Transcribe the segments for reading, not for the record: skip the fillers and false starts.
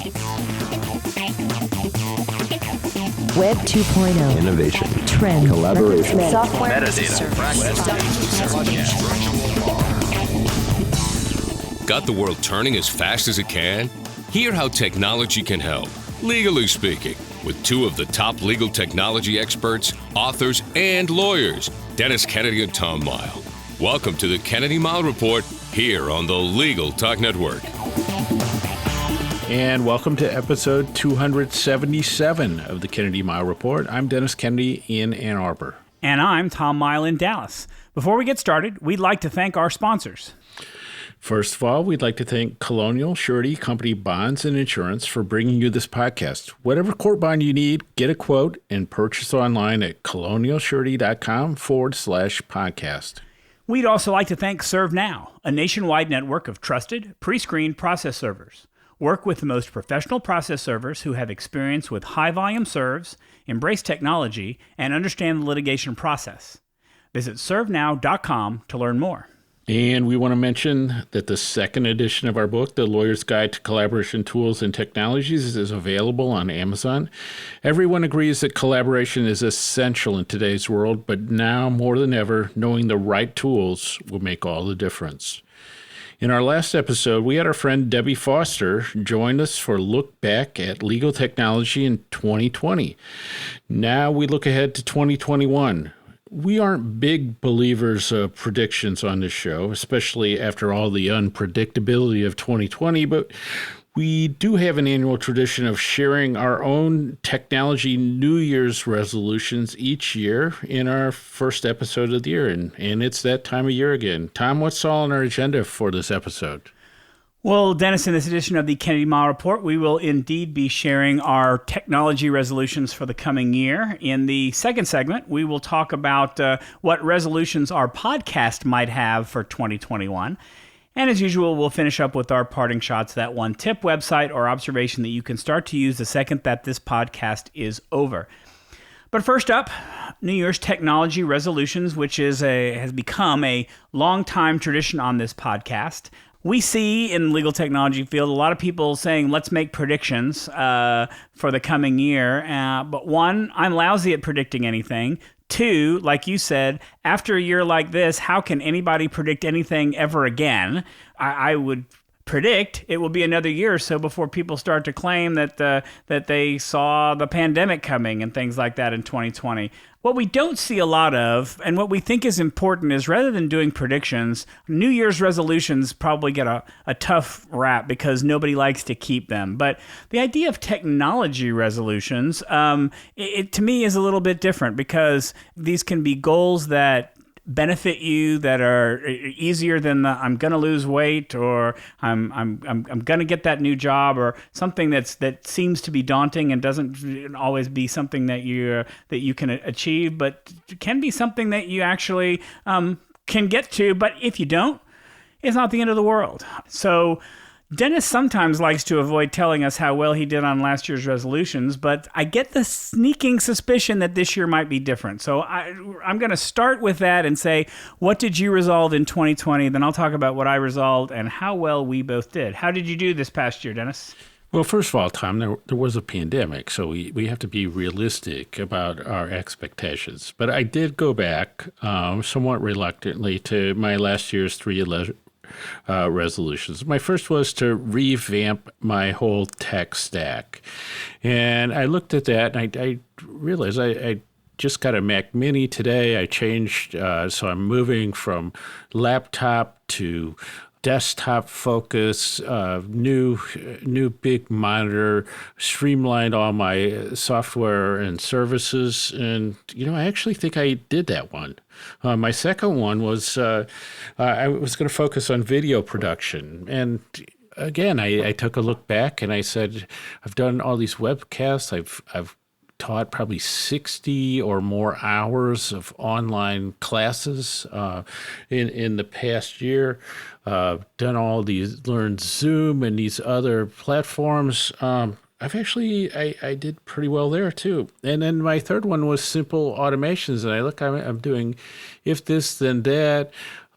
Web 2.0. Innovation. Trend. Collaboration. Software. Metadata. Got the world turning as fast as it can? Hear how technology can help, legally speaking, with two of the top legal technology experts, authors, and lawyers, Dennis Kennedy and Tom Mile. Welcome to the Kennedy Mile Report here on the Legal Talk Network. And welcome to episode 277 of the Kennedy Mile Report. I'm Dennis Kennedy in Ann Arbor. And I'm Tom Mile in Dallas. Before we get started, we'd like to thank our sponsors. First of all, we'd like to thank Colonial Surety Company Bonds and Insurance for bringing you this podcast. Whatever court bond you need, get a quote and purchase online at colonialsurety.com/podcast. We'd also like to thank ServeNow, a nationwide network of trusted, pre-screened process servers. Work with the most professional process servers who have experience with high-volume serves, embrace technology, and understand the litigation process. Visit servenow.com to learn more. And we want to mention that the second edition of our book, The Lawyer's Guide to Collaboration Tools and Technologies, is available on Amazon. Everyone agrees that collaboration is essential in today's world, but now more than ever, knowing the right tools will make all the difference. In our last episode, we had our friend Debbie Foster join us for a look back at legal technology in 2020. Now we look ahead to 2021. We aren't big believers of predictions on this show, especially after all the unpredictability of 2020, but we do have an annual tradition of sharing our own technology New Year's resolutions each year in our first episode of the year, and it's that time of year again. Tom, what's all on our agenda for this episode? Well, Dennis, in this edition of the Kennedy Mile Report, we will indeed be sharing our technology resolutions for the coming year. In the second segment, we will talk about what resolutions our podcast might have for 2021. And as usual, we'll finish up with our parting shots, that one tip, website, or observation that you can start to use the second that this podcast is over. But first up, New Year's technology resolutions, which has become a long-time tradition on this podcast. We see in the legal technology field a lot of people saying, let's make predictions for the coming year. But one, I'm lousy at predicting anything. Two, like you said, after a year like this, how can anybody predict anything ever again? I would predict it will be another year or so before people start to claim that they saw the pandemic coming and things like that in 2020. What we don't see a lot of, and what we think is important, is rather than doing predictions, New Year's resolutions probably get a tough rap because nobody likes to keep them. But the idea of technology resolutions, it to me is a little bit different because these can be goals that benefit you, that are easier than the I'm going to lose weight, or I'm going to get that new job, or something that seems to be daunting and doesn't always be something that you can achieve, but can be something that you actually can get to. But if you don't, it's not the end of the world. So Dennis sometimes likes to avoid telling us how well he did on last year's resolutions, but I get the sneaking suspicion that this year might be different. So I'm going to start with that and say, what did you resolve in 2020? Then I'll talk about what I resolved and how well we both did. How did you do this past year, Dennis? Well, first of all, Tom, there was a pandemic, so we have to be realistic about our expectations. But I did go back somewhat reluctantly to my last year's three resolutions. My first was to revamp my whole tech stack. And I looked at that and I realized I just got a Mac Mini today. I changed, so I'm moving from laptop to desktop focus, new big monitor, streamlined all my software and services. And, I actually think I did that one. My second one was I was going to focus on video production. And again, I took a look back and I said, I've done all these webcasts. I've taught probably 60 or more hours of online classes in the past year. Done all these, learned Zoom and these other platforms. I did pretty well there too. And then my third one was simple automations. And I'm doing if this, then that,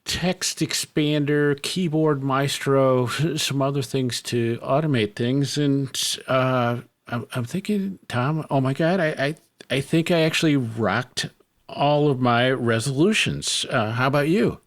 text expander, keyboard maestro, some other things to automate things. And I'm thinking, Tom, oh my God, I think I actually rocked all of my resolutions. How about you?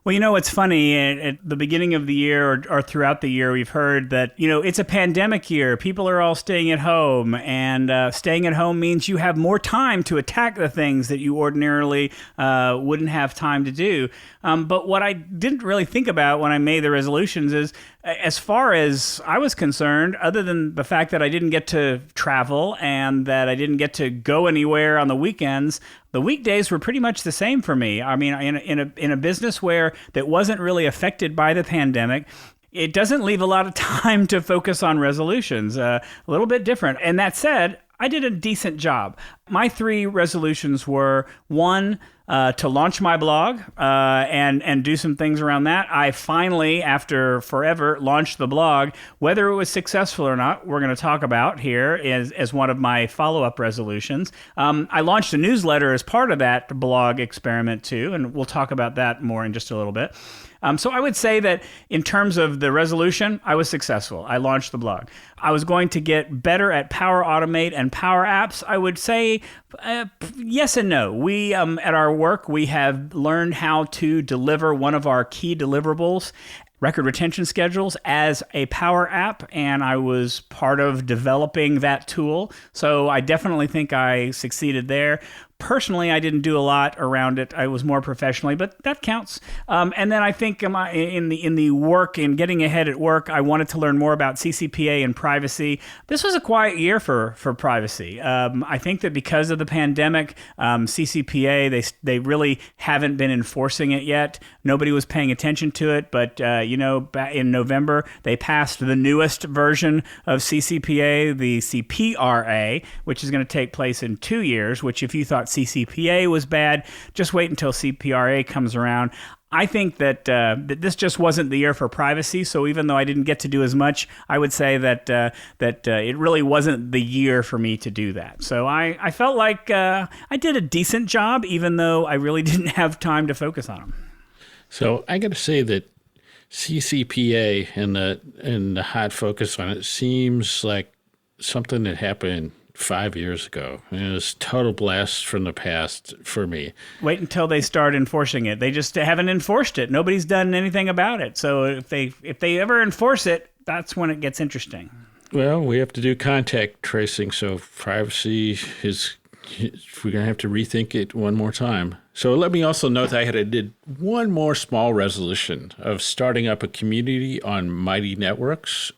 Well, it's funny. At the beginning of the year or throughout the year, we've heard that, it's a pandemic year. People are all staying at home, and staying at home means you have more time to attack the things that you ordinarily wouldn't have time to do. But what I didn't really think about when I made the resolutions is, as far as I was concerned, other than the fact that I didn't get to travel and that I didn't get to go anywhere on the weekends, the weekdays were pretty much the same for me. I mean, in a business that wasn't really affected by the pandemic, it doesn't leave a lot of time to focus on resolutions. A little bit different. And that said, I did a decent job. My 3 resolutions were: 1, to launch my blog and do some things around that. I finally, after forever, launched the blog. Whether it was successful or not, we're going to talk about here as one of my follow-up resolutions. I launched a newsletter as part of that blog experiment too, and we'll talk about that more in just a little bit. So I would say that in terms of the resolution, I was successful. I launched the blog. I was going to get better at Power Automate and Power Apps. I would say yes and no. We, at our work, we have learned how to deliver one of our key deliverables, record retention schedules, as a Power App, and I was part of developing that tool. So I definitely think I succeeded there. Personally, I didn't do a lot around it. I was more professionally, but that counts. And then I think in the work, in getting ahead at work, I wanted to learn more about CCPA and privacy. This was a quiet year for privacy. I think that because of the pandemic, CCPA, they really haven't been enforcing it yet. Nobody was paying attention to it, but back in November, they passed the newest version of CCPA, the CPRA, which is going to take place in 2 years, which if you thought CCPA was bad, just wait until CPRA comes around. I think that this just wasn't the year for privacy. So even though I didn't get to do as much, I would say that it really wasn't the year for me to do that. So I felt like I did a decent job, even though I really didn't have time to focus on them. So I got to say that CCPA and the hot focus on it seems like something that happened 5 years ago. It was total blast from the past for me. Wait until they start enforcing it. They just haven't enforced it. Nobody's done anything about it. So if they ever enforce it, that's when it gets interesting. Well, we have to do contact tracing, so privacy is, we're going to have to rethink it one more time. So let me also note that I did one more small resolution of starting up a community on Mighty Networks,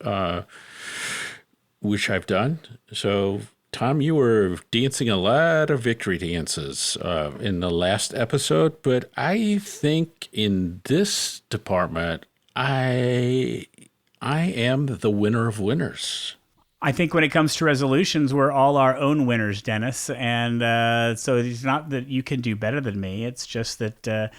which I've done. So Tom, you were dancing a lot of victory dances in the last episode, but I think in this department, I am the winner of winners. I think when it comes to resolutions, we're all our own winners, Dennis. And so it's not that you can do better than me. It's just that...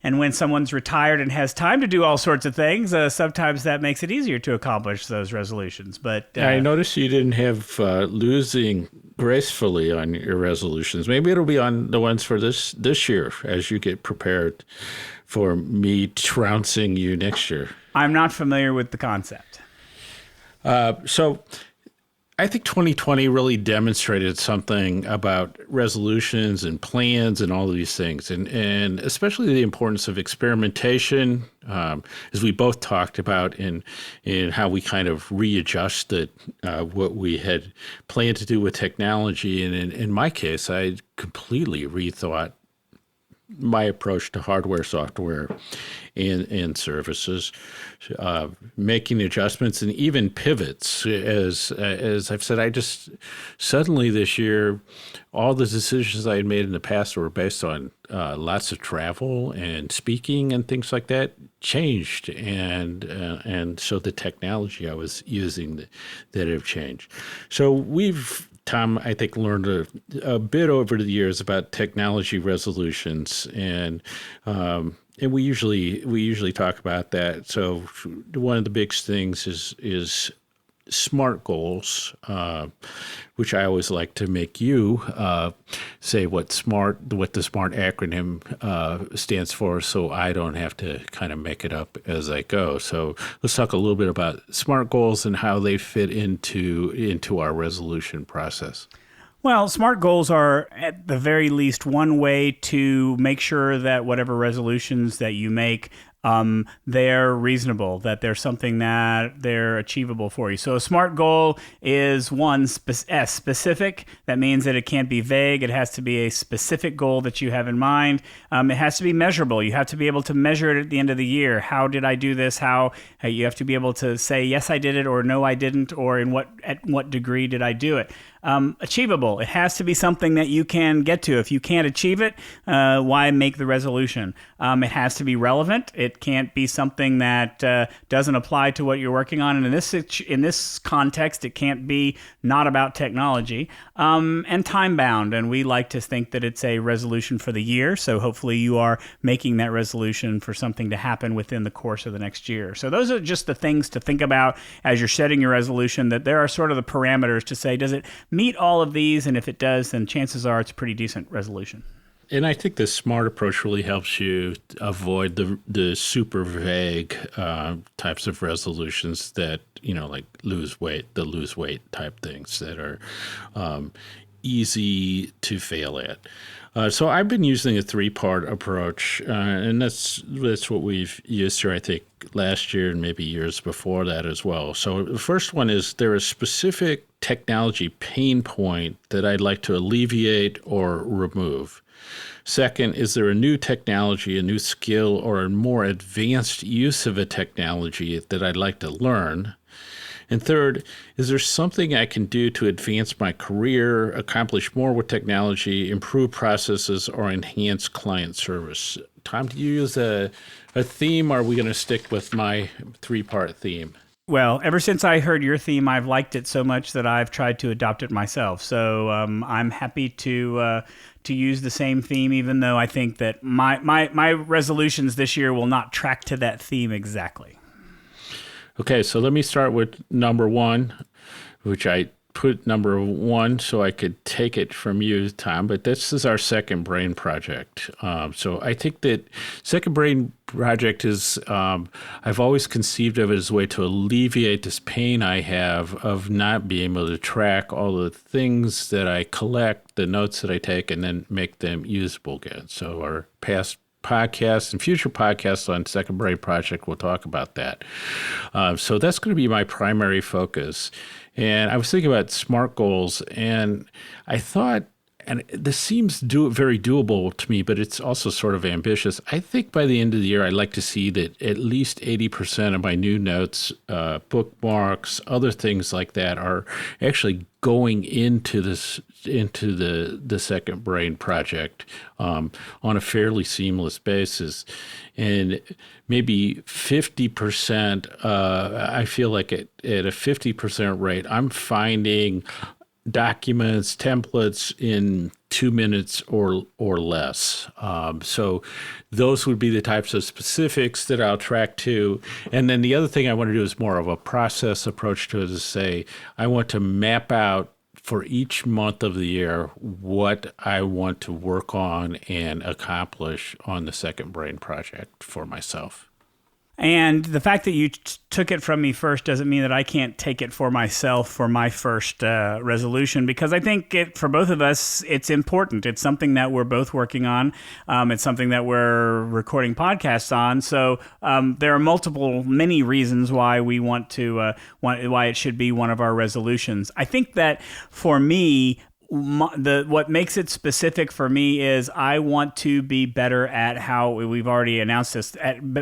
And when someone's retired and has time to do all sorts of things, sometimes that makes it easier to accomplish those resolutions. But I noticed you didn't have losing gracefully on your resolutions. Maybe it'll be on the ones for this year as you get prepared for me trouncing you next year. I'm not familiar with the concept. So I think 2020 really demonstrated something about resolutions and plans and all of these things, and especially the importance of experimentation, as we both talked about in how we kind of readjusted what we had planned to do with technology. And in my case, I completely rethought my approach to hardware, software, and services, making adjustments and even pivots. As I've said, I just suddenly this year, all the decisions I had made in the past were based on lots of travel and speaking and things like that changed, and so the technology I was using that have changed. So we've, Tom, I think, learned a bit over the years about technology resolutions, and we usually talk about that. So one of the big things is SMART goals, which I always like to make you say what the SMART acronym stands for, so I don't have to kind of make it up as I go. So let's talk a little bit about SMART goals and how they fit into our resolution process. Well, SMART goals are at the very least one way to make sure that whatever resolutions that you make, they're reasonable, that they're something that they're achievable for you. So a SMART goal is one, specific. That means that it can't be vague. It has to be a specific goal that you have in mind. It has to be measurable. You have to be able to measure it at the end of the year. How did I do this? You have to be able to say, yes, I did it, or no, I didn't, or at what degree did I do it? Achievable. It has to be something that you can get to. If you can't achieve it, why make the resolution? It has to be relevant. It can't be something that doesn't apply to what you're working on. And in this context, it can't be not about technology. And time bound. And we like to think that it's a resolution for the year. So hopefully you are making that resolution for something to happen within the course of the next year. So those are just the things to think about as you're setting your resolution, that there are sort of the parameters to say, does it meet all of these? And if it does, then chances are it's a pretty decent resolution. And I think the SMART approach really helps you avoid the super vague types of resolutions that, like lose weight type things that are easy to fail at. So I've been using a 3-part approach, and that's what we've used here, I think, last year and maybe years before that as well. So the first one is, there a specific technology pain point that I'd like to alleviate or remove? Second, is there a new technology, a new skill, or a more advanced use of a technology that I'd like to learn? And third, is there something I can do to advance my career, accomplish more with technology, improve processes, or enhance client service? Tom, do you use a theme, or are we going to stick with my 3-part theme? Well, ever since I heard your theme, I've liked it so much that I've tried to adopt it myself. So I'm happy to use the same theme, even though I think that my resolutions this year will not track to that theme exactly. Okay, so let me start with number 1, which I put number 1 so I could take it from you, Tom, but this is our Second Brain project. So I think that Second Brain project is, I've always conceived of it as a way to alleviate this pain I have of not being able to track all the things that I collect, the notes that I take, and then make them usable again. So our past podcasts and future podcasts on Second Brain Project will talk about that. So that's going to be my primary focus. And I was thinking about SMART goals, and I thought, and this seems very doable to me, but it's also sort of ambitious. I think by the end of the year, I'd like to see that at least 80% of my new notes, bookmarks, other things like that are actually going into the Second Brain project on a fairly seamless basis. And maybe 50%, I feel like at a 50% rate, I'm finding documents, templates in 2 minutes or less. So those would be the types of specifics that I'll track to. And then the other thing I want to do is more of a process approach to it, is say, I want to map out for each month of the year what I want to work on and accomplish on the Second Brain project for myself. And the fact that you took it from me first doesn't mean that I can't take it for myself for my first resolution, because I think for both of us, it's important. It's something that we're both working on. It's something that we're recording podcasts on. So there are many reasons why we want why it should be one of our resolutions. I think that for me, what makes it specific for me is I want to be better at how, we've already announced this,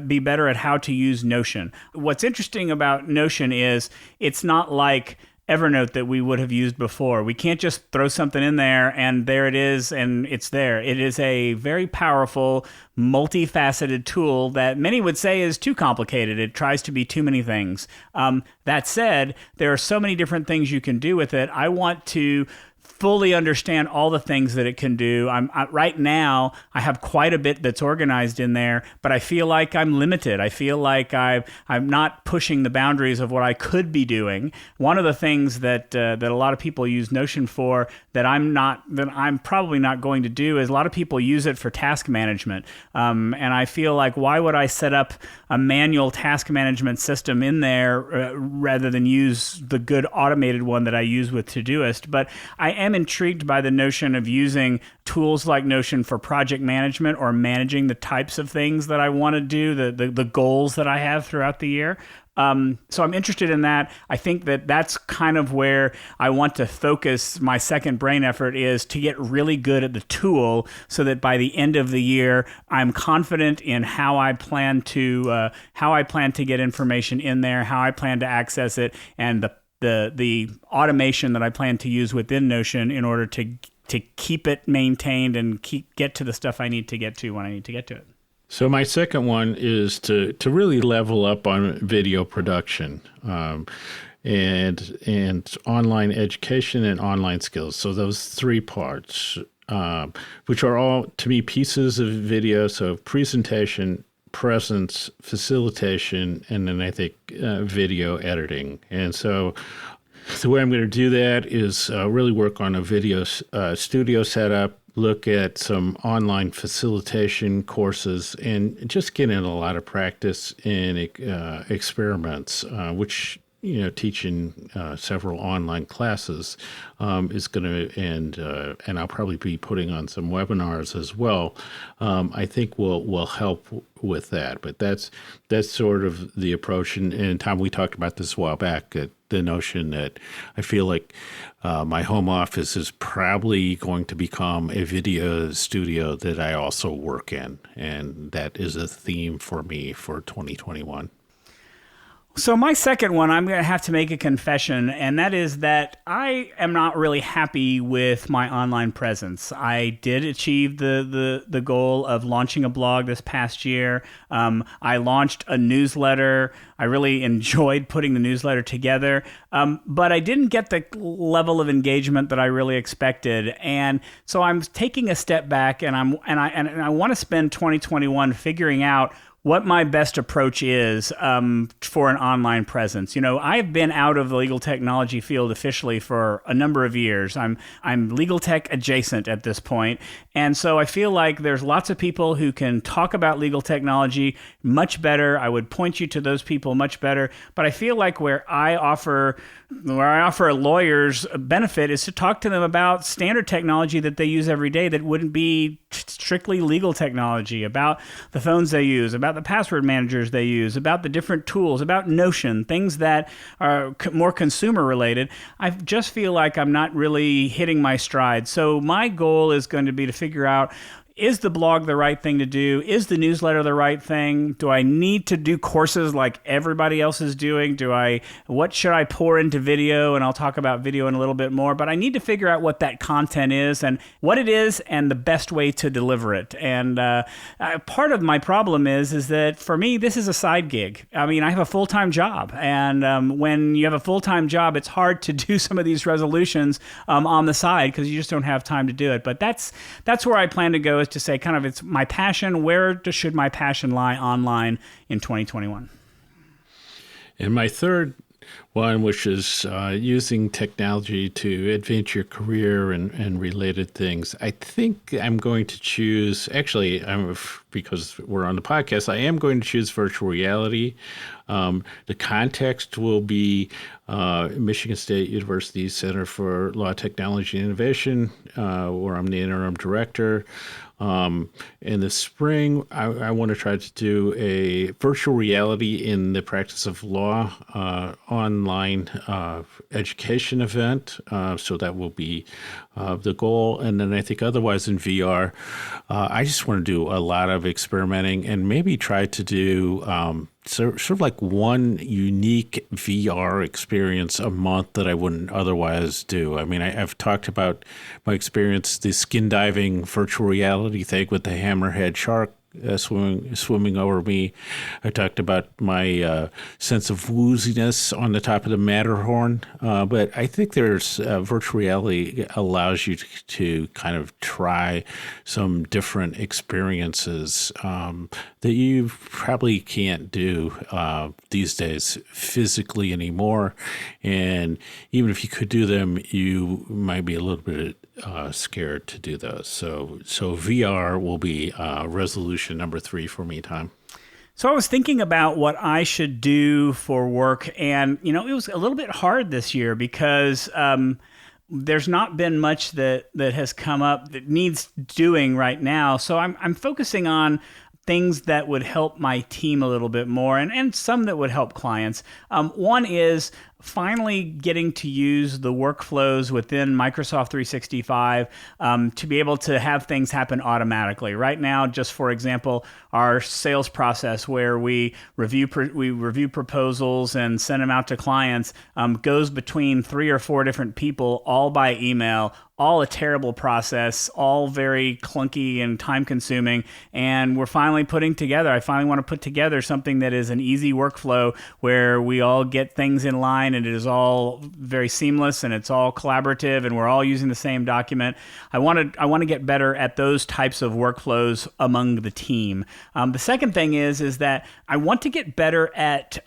be better at how to use Notion. What's interesting about Notion is it's not like Evernote that we would have used before. We can't just throw something in there and there it is and it's there. It is a very powerful, multifaceted tool that many would say is too complicated. It tries to be too many things. That said, there are so many different things you can do with it. I want to fully understand all the things that it can do. Right now, I have quite a bit that's organized in there, but I feel like I'm limited. I feel like I'm not pushing the boundaries of what I could be doing. One of the things that a lot of people use Notion for that I'm probably not going to do is a lot of people use it for task management. And I feel like, why would I set up a manual task management system in there rather than use the good automated one that I use with Todoist? But I am intrigued by the notion of using tools like Notion for project management or managing the types of things that I want to do, the goals that I have throughout the year. So I'm interested in that. I think that that's kind of where I want to focus my second brain effort, is to get really good at the tool so that by the end of the year, I'm confident in how I plan to get information in there, how I plan to access it, and the automation that I plan to use within Notion in order to keep it maintained and get to the stuff I need to get to when I need to get to it. So my second one is to really level up on video production and online education and online skills. So those three parts, which are all, to me, pieces of video. So presentation, presence, facilitation, and then I think video editing. And so the way I'm going to do that is really work on a video studio setup, look at some online facilitation courses, and just get in a lot of practice in experiments, which, teaching several online classes is going to, and I'll probably be putting on some webinars as well. I think will help with that. But that's sort of the approach. And Tom, we talked about this a while back, the notion that I feel like my home office is probably going to become a video studio that I also work in. And that is a theme for me for 2021. So my second one, I'm going to have to make a confession, and that is that I am not really happy with my online presence. I did achieve the goal of launching a blog this past year. I launched a newsletter. I really enjoyed putting the newsletter together, but I didn't get the level of engagement that I really expected. And so I'm taking a step back, and I want to spend 2021 figuring out what my best approach is for an online presence. I've been out of the legal technology field officially for a number of years. I'm legal tech adjacent at this point. And so I feel like there's lots of people who can talk about legal technology much better. I would point you to those people much better. But I feel like where I offer a lawyer's benefit is to talk to them about standard technology that they use every day that wouldn't be strictly legal technology, about the phones they use, about the password managers they use, about the different tools, about Notion, things that are more consumer related. I just feel like I'm not really hitting my stride. So my goal is going to be to figure out, is the blog the right thing to do? Is the newsletter the right thing? Do I need to do courses like everybody else is doing? What should I pour into video? And I'll talk about video in a little bit more, but I need to figure out what that content is and what it is and the best way to deliver it. And part of my problem is that for me, this is a side gig. I mean, I have a full-time job, and when you have a full-time job, it's hard to do some of these resolutions on the side because you just don't have time to do it. But that's where I plan to go, to say kind of it's my passion. Where should my passion lie online in 2021? And my third one, which is using technology to advance your career and related things. I think I'm going to choose, because we're on the podcast, I am going to choose virtual reality. The context will be Michigan State University Center for Law, Technology, and Innovation, where I'm the interim director. In the spring, I want to try to do a virtual reality in the practice of law online education event. So that will be the goal. And then I think otherwise in VR, I just want to do a lot of experimenting and maybe try to do sort of like one unique VR experience a month that I wouldn't otherwise do. I mean, I've talked about my experience, the skin diving virtual reality thing with the hammerhead shark swimming over me. I talked about my sense of wooziness on the top of the Matterhorn. But I think there's virtual reality allows you to kind of try some different experiences that you probably can't do these days physically anymore. And even if you could do them, you might be a little bit scared to do those. So VR will be resolution number 3 for me, Tom. So I was thinking about what I should do for work, and it was a little bit hard this year because there's not been much that has come up that needs doing right now. So I'm focusing on things that would help my team a little bit more, and some that would help clients. One is finally getting to use the workflows within Microsoft 365 to be able to have things happen automatically. Right now, just for example, our sales process where we review proposals and send them out to clients goes between 3 or 4 different people, all by email. All a terrible process, all very clunky and time-consuming, and I finally want to put together something that is an easy workflow where we all get things in line and it is all very seamless and it's all collaborative and we're all using the same document. I want to get better at those types of workflows among the team. The second thing is that I want to get better at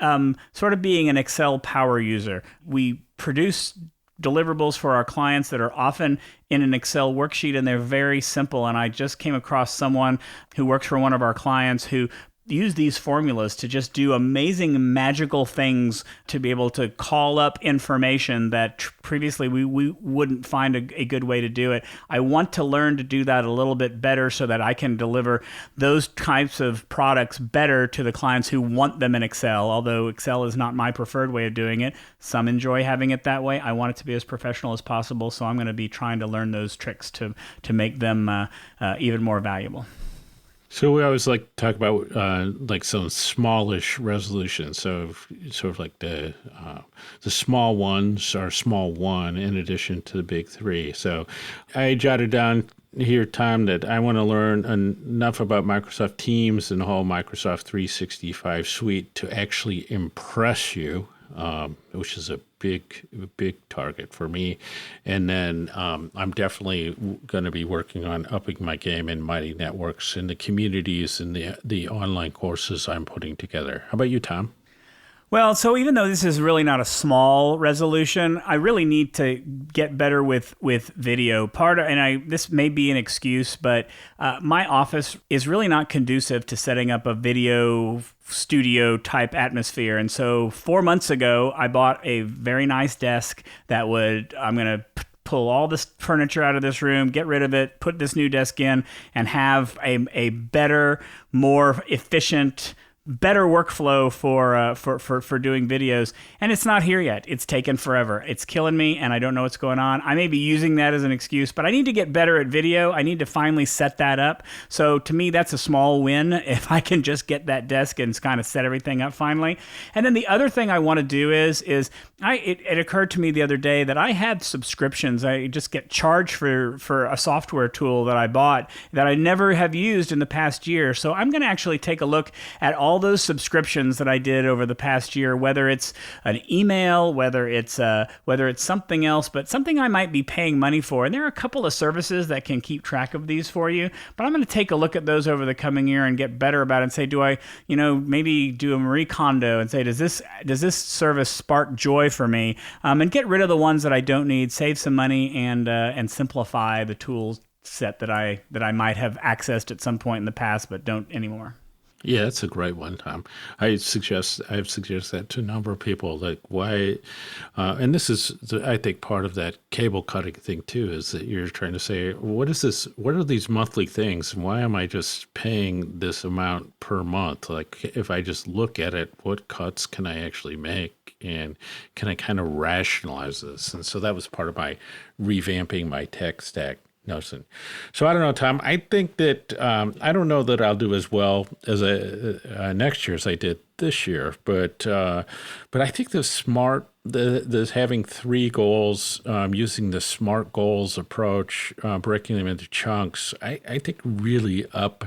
sort of being an Excel power user. We produce deliverables for our clients that are often in an Excel worksheet, and they're very simple. And I just came across someone who works for one of our clients who use these formulas to just do amazing magical things to be able to call up information that previously we wouldn't find a good way to do it. I want to learn to do that a little bit better so that I can deliver those types of products better to the clients who want them in Excel. Although Excel is not my preferred way of doing it. Some enjoy having it that way. I want it to be as professional as possible, so I'm going to be trying to learn those tricks to make them even more valuable. So we always like to talk about like some smallish resolutions. So sort of like the small ones are small one in addition to the big 3. So I jotted down here, Tom, that I want to learn enough about Microsoft Teams and the whole Microsoft 365 suite to actually impress you, which is a big target for me. And then I'm definitely going to be working on upping my game in Mighty Networks and the communities and the online courses I'm putting together. How about you, Tom? Well, so even though this is really not a small resolution, I really need to get better with video. This may be an excuse, but my office is really not conducive to setting up a video studio type atmosphere. And so 4 months ago, I bought a very nice desk I'm going to pull all this furniture out of this room, get rid of it, put this new desk in, and have a better, more efficient, better workflow for doing videos. And it's not here yet. It's taken forever. It's killing me, and I don't know what's going on. I may be using that as an excuse, but I need to get better at video. I need to finally set that up. So to me, that's a small win if I can just get that desk and kind of set everything up finally. And then the other thing I want to do is it occurred to me the other day that I had subscriptions. I just get charged for a software tool that I bought that I never have used in the past year. So I'm going to actually take a look at all those subscriptions that I did over the past year, whether it's an email, whether it's something else, but something I might be paying money for. And there are a couple of services that can keep track of these for you, but I'm going to take a look at those over the coming year and get better about it and say, do I, maybe do a Marie Kondo and say, does this service spark joy for me? And get rid of the ones that I don't need, save some money, and simplify the tools set that I might have accessed at some point in the past but don't anymore. Yeah, that's a great one, Tom. I've suggested that to a number of people. Like, why? And this is, I think, part of that cable cutting thing too. Is that you're trying to say, what is this? What are these monthly things? And why am I just paying this amount per month? Like, if I just look at it, what cuts can I actually make, and can I kind of rationalize this? And so that was part of my revamping my tech stack. Nelson. So I don't know, Tom. I think that I don't know that I'll do as well as next year as I did this year, but I think the having 3 goals, using the SMART goals approach, breaking them into chunks, I think really up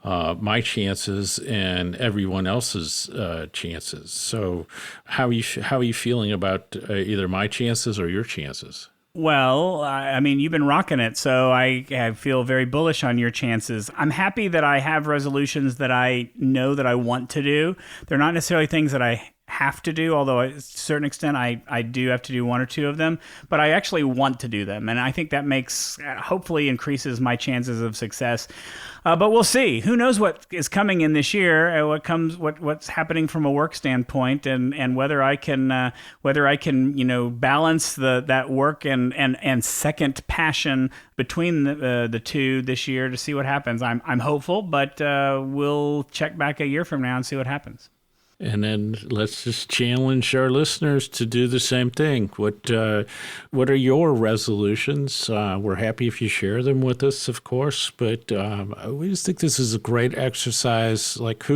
my chances and everyone else's chances. So how are you feeling about either my chances or your chances? Well, I mean, you've been rocking it, so I feel very bullish on your chances. I'm happy that I have resolutions that I know that I want to do. They're not necessarily things that I have to do, although to a certain extent I do have to do one or two of them, but I actually want to do them. And I think that hopefully increases my chances of success. But we'll see. Who knows what is coming in this year? What's happening from a work standpoint, and whether I can balance that work and second passion between the two this year to see what happens. I'm hopeful, but we'll check back a year from now and see what happens. And then let's just challenge our listeners to do the same thing. What are your resolutions? We're happy if you share them with us, of course, but we just think this is a great exercise. Like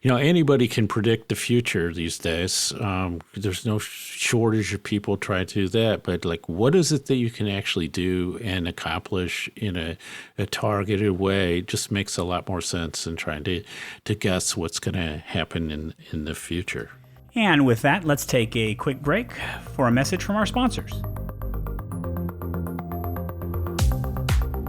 anybody can predict the future these days. There's no shortage of people trying to do that, but like, what is it that you can actually do and accomplish in a targeted way? It just makes a lot more sense than trying to guess what's going to happen in the future. And with that, let's take a quick break for a message from our sponsors.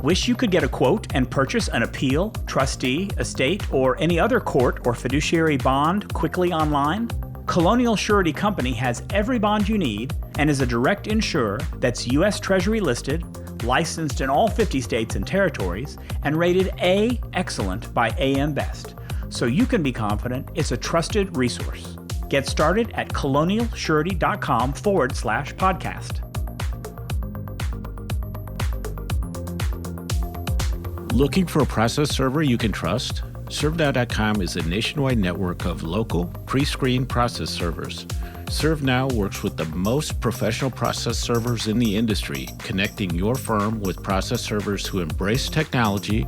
Wish you could get a quote and purchase an appeal, trustee, estate, or any other court or fiduciary bond quickly online? Colonial Surety Company has every bond you need and is a direct insurer that's U.S. Treasury listed, licensed in all 50 states and territories, and rated A Excellent by AM Best. So you can be confident it's a trusted resource. Get started at colonialsurety.com/podcast. Looking for a process server you can trust? ServeNow.com is a nationwide network of local, pre-screened process servers. ServeNow works with the most professional process servers in the industry, connecting your firm with process servers who embrace technology,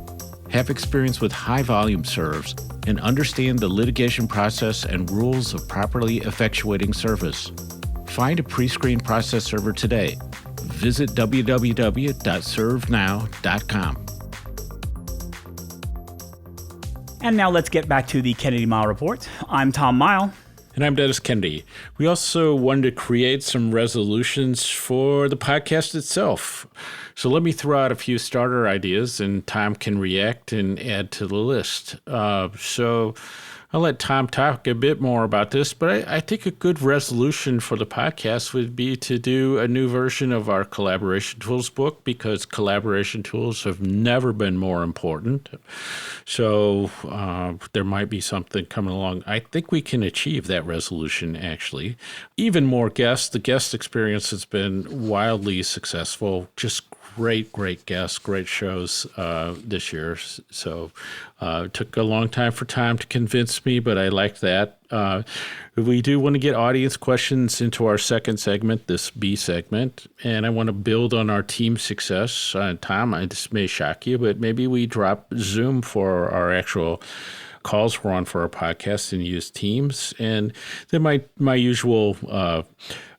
have experience with high-volume serves, and understand the litigation process and rules of properly effectuating service. Find a pre-screened process server today. Visit www.servenow.com. And now let's get back to the Kennedy Mile Report. I'm Tom Mile. And I'm Dennis Kennedy. We also wanted to create some resolutions for the podcast itself. So let me throw out a few starter ideas, and Tom can react and add to the list. So I'll let Tom talk a bit more about this, but I think a good resolution for the podcast would be to do a new version of our collaboration tools book, because collaboration tools have never been more important. So there might be something coming along. I think we can achieve that resolution, actually. Even more guests. The guest experience has been wildly successful. Just great guests, great shows this year. So it took a long time for Tom to convince me, but I liked that. We do want to get audience questions into our second segment, this B segment, and I want to build on our team success. Tom, this may shock you, but maybe we drop Zoom for our actual calls we're on for our podcast and use Teams. And then my usual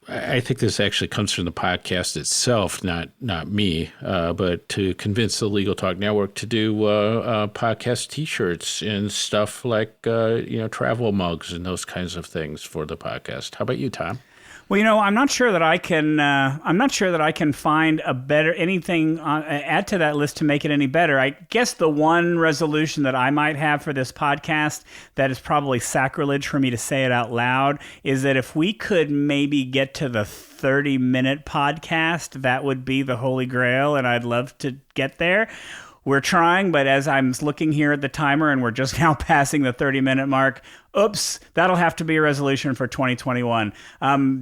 I think this actually comes from the podcast itself, not me, but to convince the Legal Talk Network to do podcast T-shirts and stuff like travel mugs and those kinds of things for the podcast. How about you, Tom? Well, I'm not sure that I can. I'm not sure that I can find anything add to that list to make it any better. I guess the one resolution that I might have for this podcast that is probably sacrilege for me to say it out loud is that if we could maybe get to the 30-minute podcast, that would be the holy grail, and I'd love to get there. We're trying, but as I'm looking here at the timer and we're just now passing the 30-minute mark, oops, that'll have to be a resolution for 2021.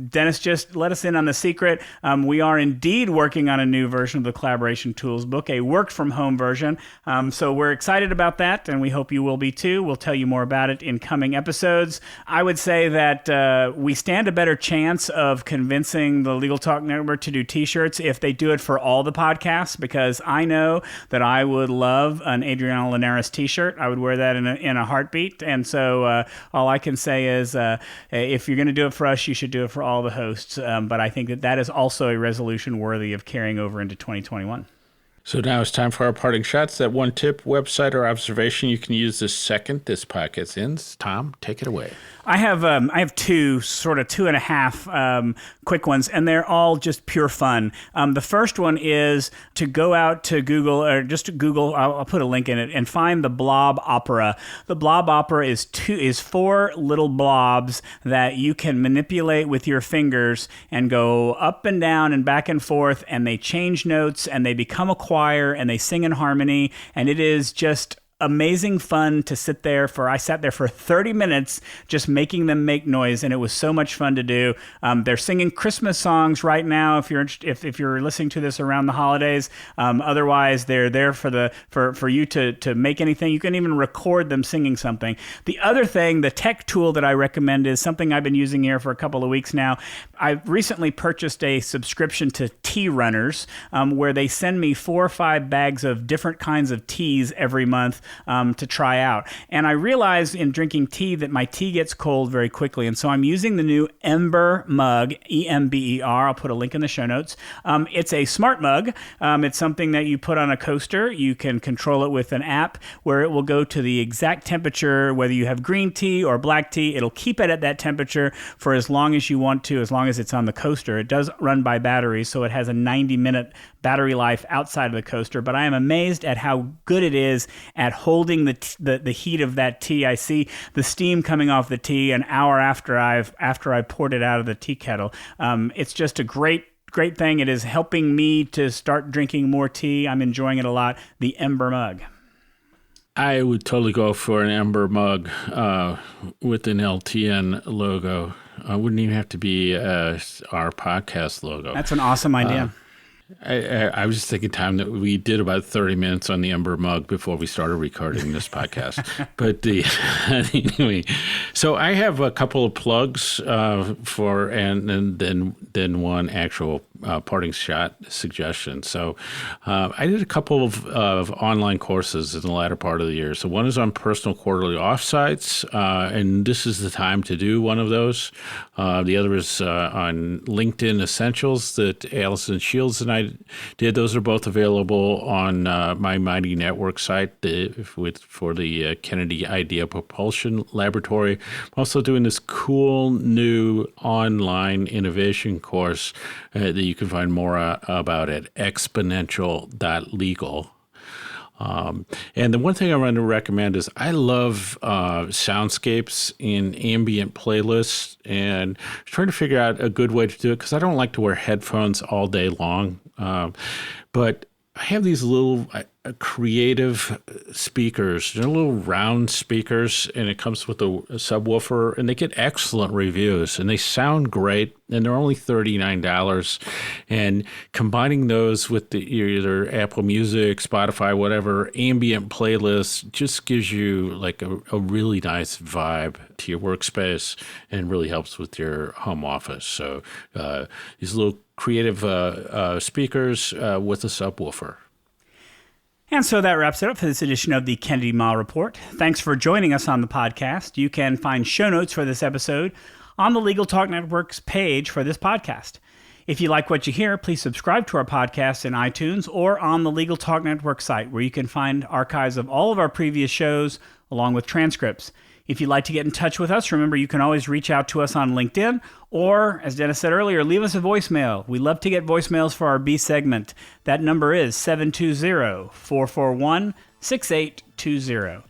Dennis just let us in on the secret. We are indeed working on a new version of the Collaboration Tools book, a work-from-home version. So we're excited about that, and we hope you will be too. We'll tell you more about it in coming episodes. I would say that we stand a better chance of convincing the Legal Talk Network to do T-shirts if they do it for all the podcasts, because I know that I would love an Adriana Linares T-shirt. I would wear that in a heartbeat, and so all I can say is if you're going to do it for us, you should do it for all the hosts. But I think that is also a resolution worthy of carrying over into 2021. So now it's time for our parting shots. That one tip, website, or observation you can use the second this podcast ends. Tom, take it away. I have two, sort of 2.5 quick ones, and they're all just pure fun. The first one is to go out to Google, or just to Google, I'll put a link in it, and find the Blob Opera. The Blob Opera is 4 little blobs that you can manipulate with your fingers and go up and down and back and forth, and they change notes, and they become a choir, and they sing in harmony, and it is just amazing fun to sit there for. I sat there for 30 minutes just making them make noise, and it was so much fun to do. They're singing Christmas songs right now if you're listening to this around the holidays. Otherwise, they're there for you to make anything. You can even record them singing something. The other thing, the tech tool that I recommend, is something I've been using here for a couple of weeks now. I've recently purchased a subscription to Tea Runners, where they send me 4 or 5 bags of different kinds of teas every month to try out. And I realized in drinking tea that my tea gets cold very quickly. And so I'm using the new Ember Mug, E-M-B-E-R. I'll put a link in the show notes. It's a smart mug. It's something that you put on a coaster. You can control it with an app where it will go to the exact temperature, whether you have green tea or black tea. It'll keep it at that temperature for as long as you want to, as long as it's on the coaster. It does run by batteries, so it has a 90-minute battery life outside of the coaster. But I am amazed at how good it is at holding the heat of that tea. I see the steam coming off the tea an hour after I poured it out of the tea kettle. It's just a great thing. It is helping me to start drinking more tea. I'm enjoying it a lot. The Ember Mug. I would totally go for an Ember Mug with an LTN logo. I wouldn't even have to be our podcast logo. That's an awesome idea. I was just thinking, Tom, that we did about 30 minutes on the Ember Mug before we started recording this podcast. But anyway, so I have a couple of plugs and then one actual parting shot suggestion. So I did a couple of online courses in the latter part of the year. So one is on personal quarterly offsites, and this is the time to do one of those. The other is on LinkedIn Essentials that Allison Shields and I did. Those are both available on my Mighty Network site for the Kennedy Idea Propulsion Laboratory. I'm also doing this cool new online innovation course that you can find more about at exponential.legal. And the one thing I want to recommend is I love soundscapes in ambient playlists, and trying to figure out a good way to do it because I don't like to wear headphones all day long. But I have these little creative speakers. They're little round speakers, and it comes with a subwoofer, and they get excellent reviews, and they sound great, and they're only $39. And combining those with either Apple Music, Spotify, whatever, ambient playlists just gives you like a really nice vibe to your workspace and really helps with your home office. So these little creative speakers with a subwoofer. And so that wraps it up for this edition of the Kennedy Mile Report. Thanks for joining us on the podcast. You can find show notes for this episode on the Legal Talk Network's page for this podcast. If you like what you hear, please subscribe to our podcast in iTunes or on the Legal Talk Network site, where you can find archives of all of our previous shows along with transcripts. If you'd like to get in touch with us, remember you can always reach out to us on LinkedIn, or, as Dennis said earlier, leave us a voicemail. We love to get voicemails for our B segment. That number is 720-441-6820.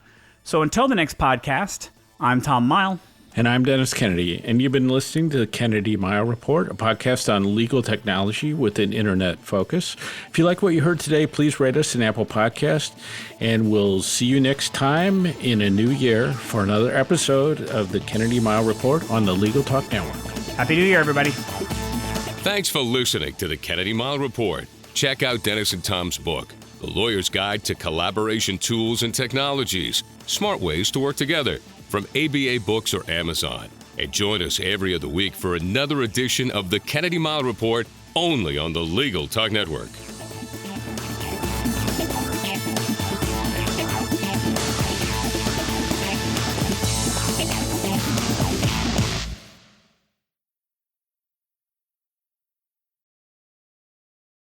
So until the next podcast, I'm Tom Mile. And I'm Dennis Kennedy, and you've been listening to the Kennedy Mile Report, a podcast on legal technology with an internet focus. If you like what you heard today, please rate us an Apple Podcast, and we'll see you next time in a new year for another episode of the Kennedy Mile Report on the Legal Talk Network. Happy New Year, everybody. Thanks for listening to the Kennedy Mile Report. Check out Dennis and Tom's book, The Lawyer's Guide to Collaboration Tools and Technologies, Smart Ways to Work Together, from ABA Books or Amazon. And join us every other week for another edition of the Kennedy Mile Report, only on the Legal Talk Network.